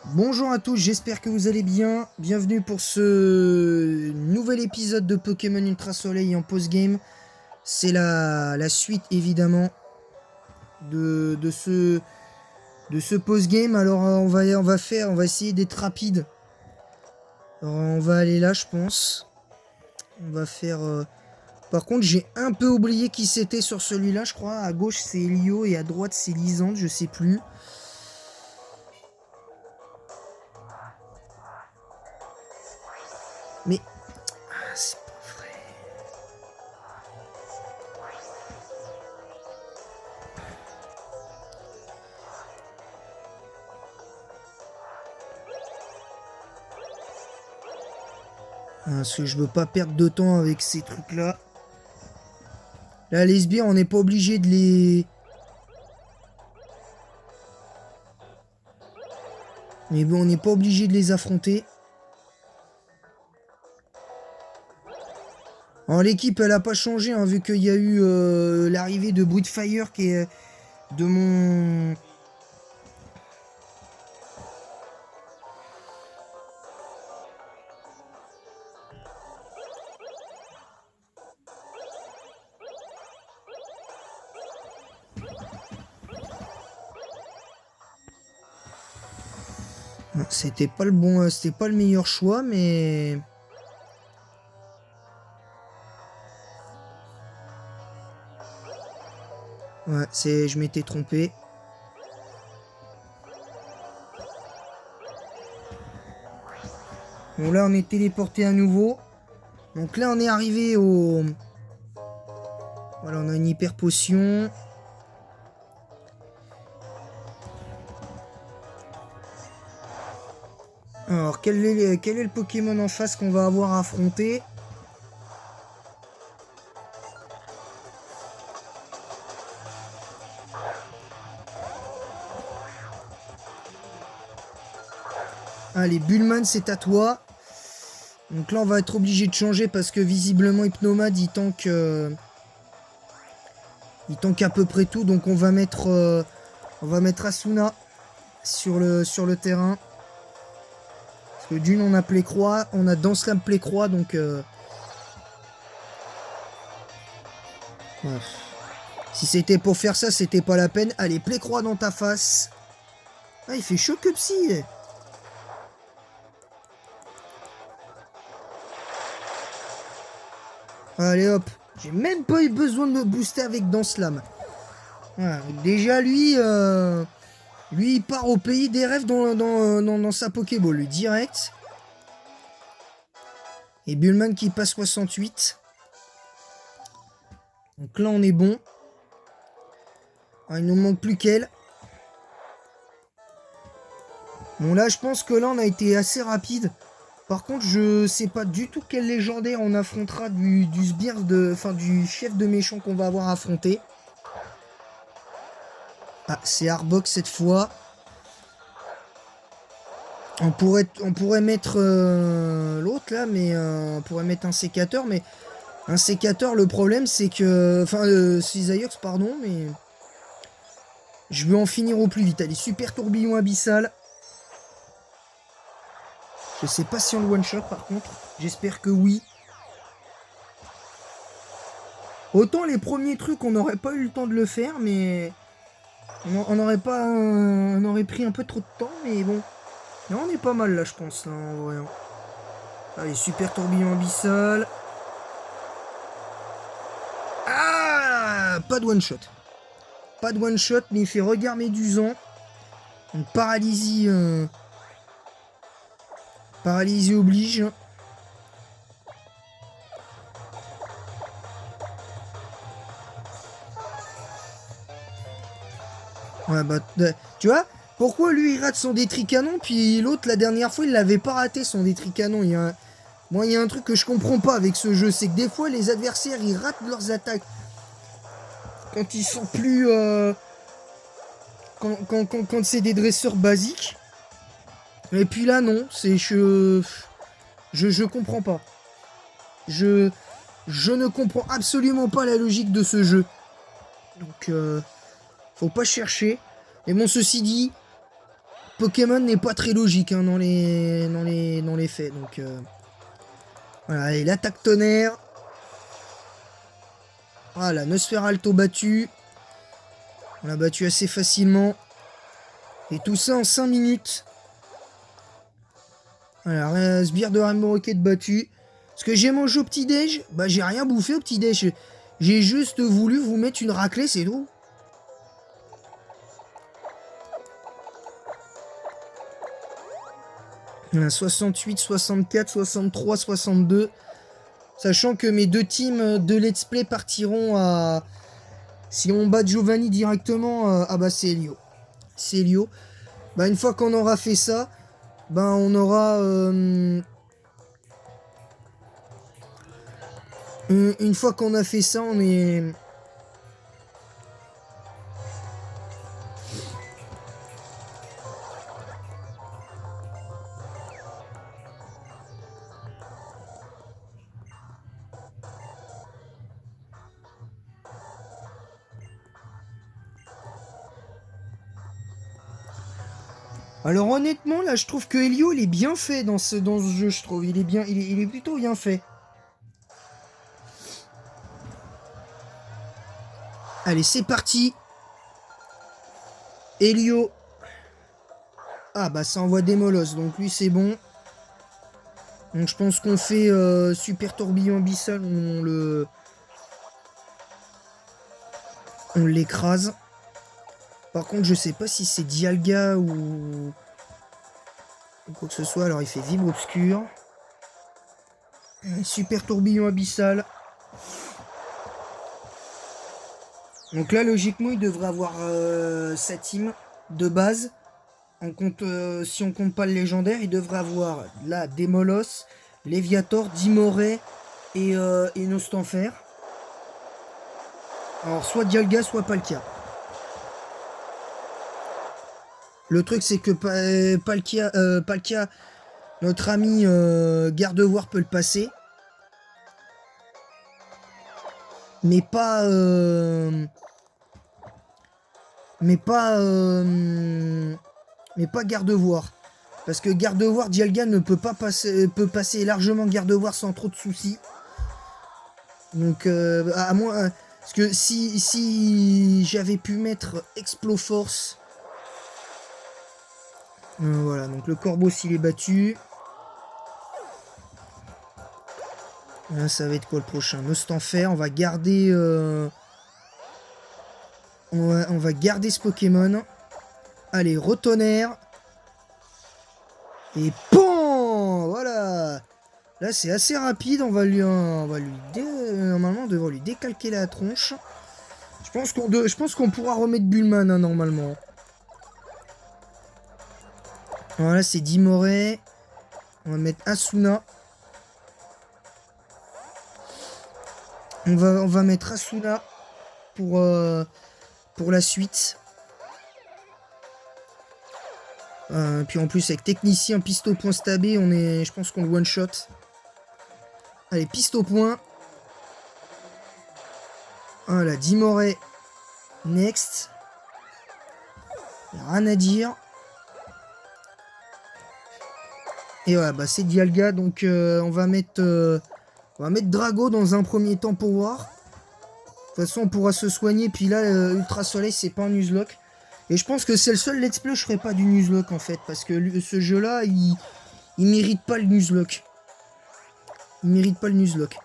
Bonjour à tous, j'espère que vous allez bien. Bienvenue pour ce nouvel épisode de Pokémon Ultra Soleil en post-game. C'est la suite évidemment de ce post-game. Alors on va essayer d'être rapide. Alors, on va aller là je pense. On va faire... Par contre j'ai un peu oublié qui c'était sur celui-là je crois. À gauche c'est Elio et à droite c'est Lysandre, je sais plus. Mais... Ah, c'est pas vrai. Parce que je veux pas perdre de temps avec ces trucs-là. Là, les sbires, on n'est pas obligé de les... Mais bon, on n'est pas obligé de les affronter. Alors, l'équipe, elle a pas changé, hein, vu qu'il y a eu l'arrivée de Brutefire, qui est de mon... C'était pas le bon... C'était pas le meilleur choix, mais... Ouais, c'est... Je m'étais trompé. Bon, là, on est téléporté à nouveau. Donc là, on est arrivé au... Voilà, on a une hyper potion. Alors, quel est le Pokémon en face qu'on va avoir à affronter? Allez, Bullman, c'est à toi. Donc là, on va être obligé de changer parce que visiblement, Hypnomad, il tank à peu près tout. Donc on va mettre Asuna sur le terrain. Parce que d'une, on a Plécroix, on a Danslam Plécroix, donc... Ouais. Si c'était pour faire ça, c'était pas la peine. Allez, Plécroix dans ta face. Ah, il fait chaud que psy. Allez hop. J'ai même pas eu besoin de me booster avec Danslam. Voilà. Déjà lui, il part au pays des rêves dans sa Pokéball, lui, direct. Et Bullman qui passe 68. Donc là, on est bon. Ah, il nous manque plus qu'elle. Bon, là, je pense que là, on a été assez rapide. Par contre, je sais pas du tout quel légendaire on affrontera du sbire enfin, du chef de méchant qu'on va avoir affronté. Ah, c'est Arbok cette fois. On pourrait mettre l'autre là, mais on pourrait mettre un sécateur, mais un sécateur, le problème c'est que... Enfin, Cisaillux, pardon, mais... Je veux en finir au plus vite. Allez, super tourbillon abyssal. Je sais pas si on le one-shot par contre. J'espère que oui. Autant les premiers trucs, on n'aurait pas eu le temps de le faire, mais... On aurait pris un peu trop de temps, mais bon. Non, on est pas mal là, je pense, là, en vrai. Allez, super tourbillon abyssal. Ah, pas de one-shot. Pas de one-shot, mais il fait regard médusant. Donc paralysie... Paralysie oblige. Ouais, bah... Tu vois, pourquoi lui, il rate son détricanon, puis l'autre, la dernière fois, il l'avait pas raté, son détricanon. Moi, il y a un truc que je comprends pas avec ce jeu, c'est que des fois, les adversaires, ils ratent leurs attaques. Quand ils sont plus... Quand c'est des dresseurs basiques. Et puis là, non, c'est... Je comprends pas. Je ne comprends absolument pas la logique de ce jeu. Donc, faut pas chercher. Mais bon, ceci dit, Pokémon n'est pas très logique hein, dans les faits. Donc voilà, et l'attaque tonnerre. Voilà, Nosferalto battu. On l'a battu assez facilement. Et tout ça en 5 minutes. Voilà, sbire de Rainbow Rocket battu. Ce que j'ai mangé au petit-déj, bah j'ai rien bouffé au petit-déj. J'ai juste voulu vous mettre une raclée, c'est tout. Voilà, 68, 64, 63, 62. Sachant que mes deux teams de let's play partiront à... Si on bat Giovanni directement, ah bah c'est Elio. C'est Elio. Bah une fois qu'on aura fait ça, bah on aura... une fois qu'on a fait ça, on est... Alors honnêtement, là, je trouve que Elio, il est bien fait dans ce jeu, je trouve. Il est bien, il est plutôt bien fait. Allez, c'est parti. Elio. Ah, bah ça envoie des molosses, donc lui, c'est bon. Donc je pense qu'on fait super tourbillon abyssal, on l'écrase. Par contre, je sais pas si c'est Dialga ou quoi que ce soit. Alors, il fait vibre obscur. Super tourbillon abyssal. Donc là, logiquement, il devrait avoir sa team de base. Si on compte pas le légendaire, il devrait avoir là Démolos, Léviator, Dimoré et Nostanfer. Alors, soit Dialga, soit Palkia. Le truc, c'est que Palkia, notre ami Gardevoir peut le passer. Mais pas... mais pas Gardevoir. Parce que Gardevoir, Dialga ne peut pas passer, peut passer largement Gardevoir sans trop de soucis. Donc, à moins... parce que si j'avais pu mettre Exploforce... voilà, donc le Corbeau s'il est battu. Là, ça va être quoi le prochain? Nostanfer, on va garder... on va garder ce Pokémon. Allez, Rotonnerre. Et PON! Voilà! Là, c'est assez rapide. Normalement, on devrait lui décalquer la tronche. Je pense qu'on pourra remettre Bulman, hein, normalement. Voilà, c'est Dimoré. On va mettre Asuna. On va mettre Asuna pour la suite. Puis en plus, avec Technicien, piste au point stabé, je pense qu'on le one-shot. Allez, piste au point. Voilà, Dimoré. Next. Rien à dire. Et voilà, bah c'est Dialga, donc on va mettre Drago dans un premier temps pour voir. De toute façon, on pourra se soigner, puis là, Ultra Soleil, c'est pas un Nuzlocke. Et je pense que c'est le seul let's play où je ferai pas du Nuzlocke, en fait, parce que ce jeu-là, il mérite pas le Nuzlocke. Il mérite pas le Nuzlocke.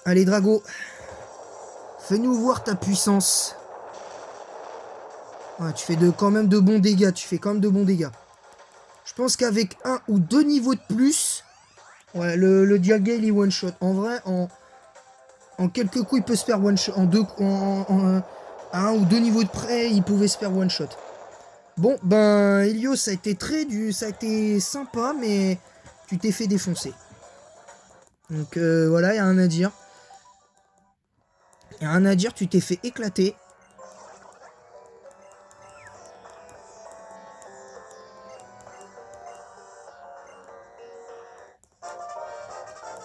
Allez, Drago. Fais-nous voir ta puissance. Ouais, tu fais quand même de bons dégâts, Je pense qu'avec 1 ou 2 niveaux de plus, ouais, le Dialga il est one shot. En vrai, en quelques coups, il peut se faire one shot. À 1 ou 2 niveaux de près, il pouvait se faire one shot. Bon, ben, Elio, ça a été sympa, mais tu t'es fait défoncer. Donc voilà, il y a rien à dire. Tu t'es fait éclater.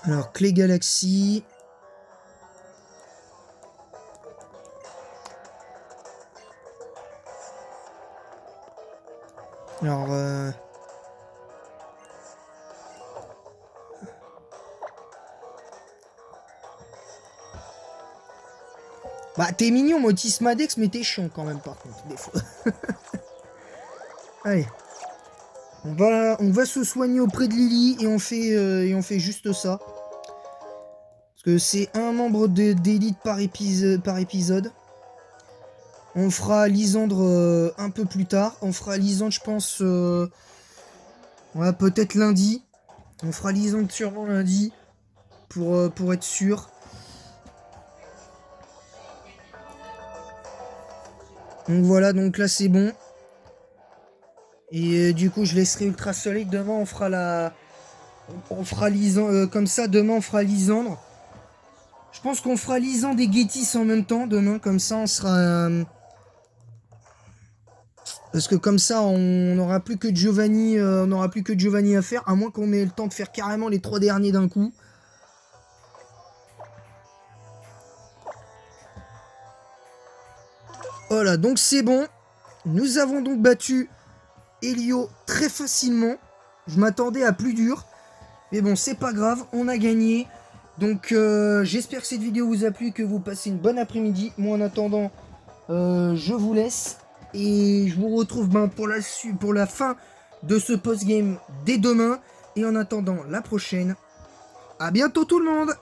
Alors, clé galaxie. Alors, bah, t'es mignon, Motis Madex, mais t'es chiant quand même, par contre, des fois. Allez. On va se soigner auprès de Lily et on fait juste ça. Parce que c'est un membre d'élite par épisode. On fera Lysandre un peu plus tard. On fera Lysandre, je pense, ouais, peut-être lundi. On fera Lysandre sûrement lundi. Pour être sûr. Donc voilà, donc là c'est bon. Et du coup je laisserai Ultra Soleil. Demain on fera on fera Lysandre. Comme ça, demain on fera Lysandre. Je pense qu'on fera Lysandre et Gétis en même temps demain. Comme ça on sera... parce que comme ça on n'aura plus que Giovanni. On n'aura plus que Giovanni à faire. À moins qu'on ait le temps de faire carrément les 3 derniers d'un coup. Voilà, donc c'est bon. Nous avons donc battu Elio très facilement. Je m'attendais à plus dur. Mais bon, c'est pas grave, on a gagné. Donc j'espère que cette vidéo vous a plu, que vous passez une bonne après-midi. Moi en attendant, je vous laisse. Et je vous retrouve pour la fin de ce post-game dès demain. Et en attendant la prochaine, à bientôt tout le monde!